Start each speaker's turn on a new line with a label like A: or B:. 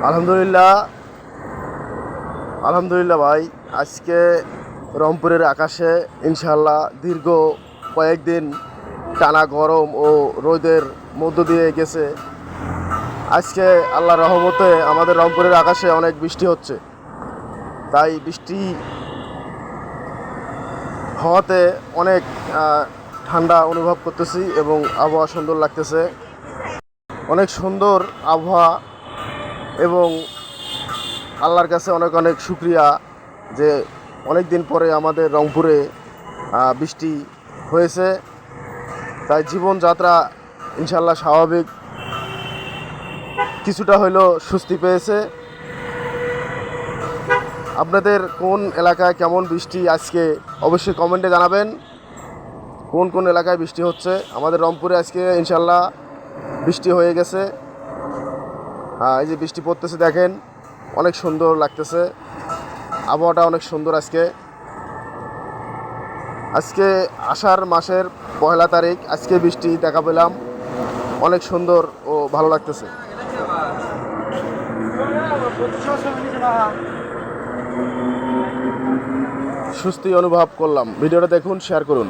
A: আলহামদুলিল্লাহ আলহামদুলিল্লাহ ভাই, আজকে রংপুরের আকাশে ইনশাআল্লাহ দীর্ঘ কয়েকদিন টানা গরম ও রোদের মধ্য দিয়ে গেছে। আজকে আল্লাহর রহমতে আমাদের রংপুরের আকাশে অনেক বৃষ্টি হচ্ছে। তাই বৃষ্টি হওয়াতে অনেক ঠান্ডা অনুভব করতেছি এবং আবহাওয়া সুন্দর লাগতেছে। অনেক সুন্দর আবহাওয়া এবং আল্লাহর কাছে অনেক অনেক শুকরিয়া যে অনেক দিন পরে আমাদের রংপুরে বৃষ্টি হয়েছে। তাই জীবনযাত্রা ইনশাল্লাহ স্বাভাবিক কিছুটা হলেও স্বস্তি পেয়েছে। আপনাদের কোন এলাকায় কেমন বৃষ্টি আজকে অবশ্যই কমেন্টে জানাবেন। কোন কোন এলাকায় বৃষ্টি হচ্ছে? আমাদের রংপুরে আজকে ইনশাল্লাহ বৃষ্টি হয়ে গেছে। এই যে বৃষ্টি পড়তেছে দেখেন, অনেক সুন্দর লাগতেছে, আবহাওয়াটা অনেক সুন্দর। আজকে আষাঢ় মাসের 1 তারিখ, আজকে বৃষ্টি দেখা পেলাম, অনেক সুন্দর ও ভালো লাগতেছে। স্বস্তি অনুভব করলাম। ভিডিওটা দেখুন, শেয়ার করুন।